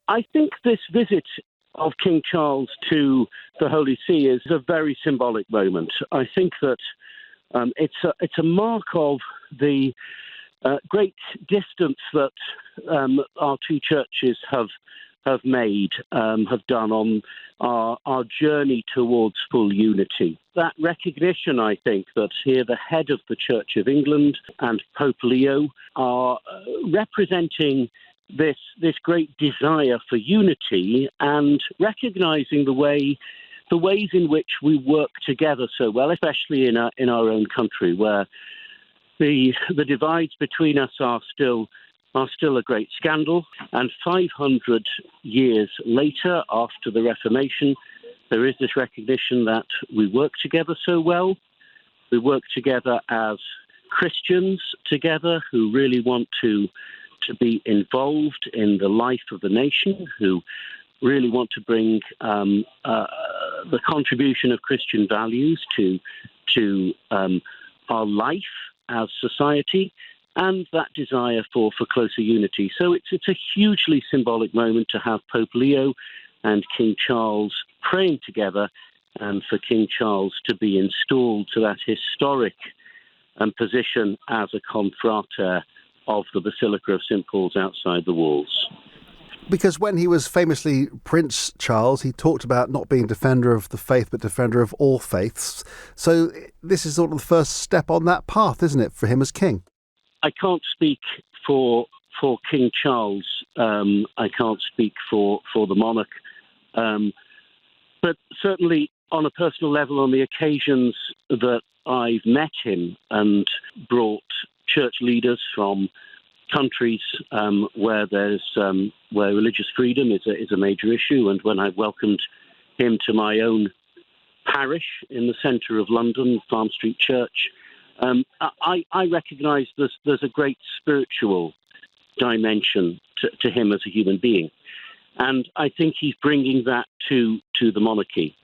I think this visit of King Charles to the Holy See is a very symbolic moment. I think that it's a mark of the great distance that our two churches have done on our journey towards full unity. That recognition, I think, that here the head of the Church of England and Pope Leo are representing this great desire for unity and recognizing the ways in which we work together so well, especially in our own country, where the divides between us are still a great scandal. And 500 years later, after the Reformation, there is this recognition that we work together so well. We work together as Christians together who really want to be involved in the life of the nation, who really want to bring the contribution of Christian values to our life as society, and that desire for closer unity. So it's a hugely symbolic moment to have Pope Leo and King Charles praying together, and for King Charles to be installed to that historic position as a confrater of the Basilica of St. Paul's outside the walls. Because when he was famously Prince Charles, he talked about not being defender of the faith, but defender of all faiths. So this is sort of the first step on that path, isn't it, for him as king? I can't speak for King Charles. I can't speak for the monarch. But certainly on a personal level, on the occasions that I've met him and brought church leaders from countries where religious freedom is a major issue, and when I welcomed him to my own parish in the centre of London, Farm Street Church, I recognise there's a great spiritual dimension to him as a human being, and I think he's bringing that to the monarchy.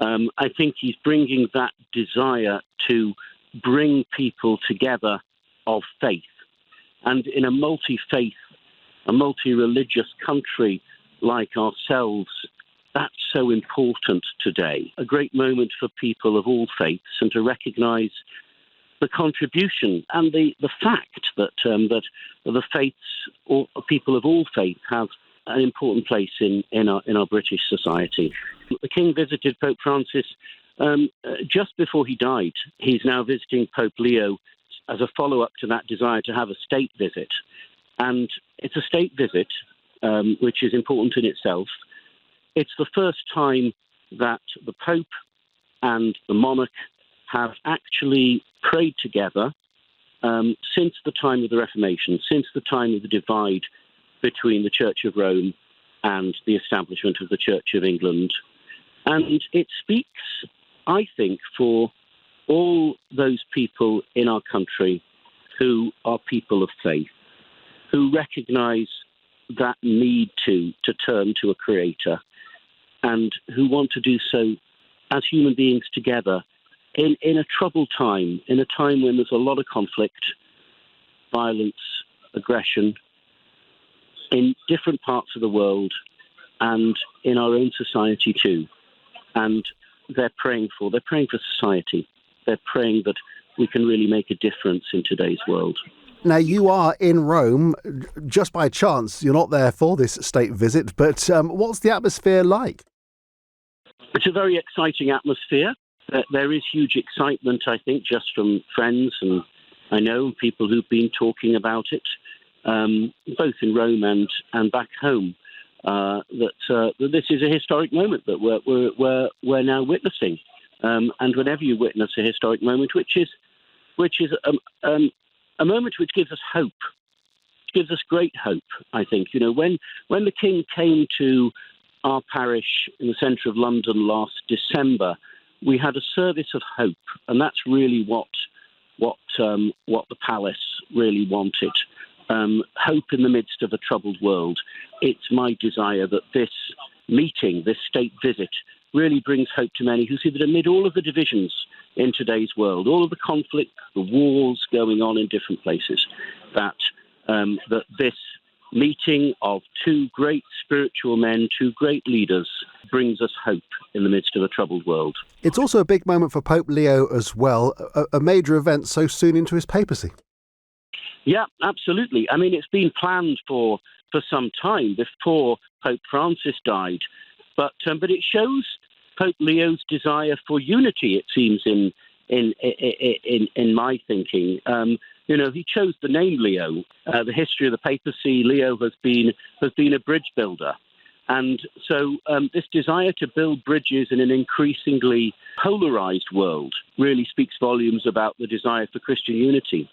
I think he's bringing that desire to bring people together of faith. And in a multi-faith, a multi-religious country like ourselves, that's so important today. A great moment for people of all faiths, and to recognise the contribution and the fact that the faiths, or people of all faiths, have an important place in our British society. The King visited Pope Francis just before he died. He's now visiting Pope Leo as a follow-up to that desire to have a state visit. And it's a state visit, which is important in itself. It's the first time that the Pope and the monarch have actually prayed together since the time of the Reformation, since the time of the divide between the Church of Rome and the establishment of the Church of England. And it speaks, I think, for all those people in our country who are people of faith, who recognise that need to turn to a creator, and who want to do so as human beings together in a troubled time, in a time when there's a lot of conflict, violence, aggression, in different parts of the world and in our own society too. And they're praying for society. They're praying that we can really make a difference in today's world. Now, you are in Rome just by chance. You're not there for this state visit, but what's the atmosphere like? It's a very exciting atmosphere. There is huge excitement, I think, just from friends, and I know people who've been talking about it, both in Rome and back home, that this is a historic moment that we're now witnessing. And whenever you witness a historic moment, which is a moment which gives us hope, gives us great hope, I think. You know, when the King came to our parish in the centre of London last December, we had a service of hope, and that's really what the palace really wanted. Hope in the midst of a troubled world. It's my desire that this meeting, this state visit, really brings hope to many who see that amid all of the divisions in today's world, all of the conflict, the wars going on in different places, that this meeting of two great spiritual men, two great leaders, brings us hope in the midst of a troubled world. It's also a big moment for Pope Leo as well, a major event so soon into his papacy. Yeah, absolutely. I mean, it's been planned for some time before Pope Francis died, but it shows Pope Leo's desire for unity, it seems, in my thinking. He chose the name Leo. The history of the papacy, Leo has been a bridge builder. And so this desire to build bridges in an increasingly polarized world really speaks volumes about the desire for Christian unity.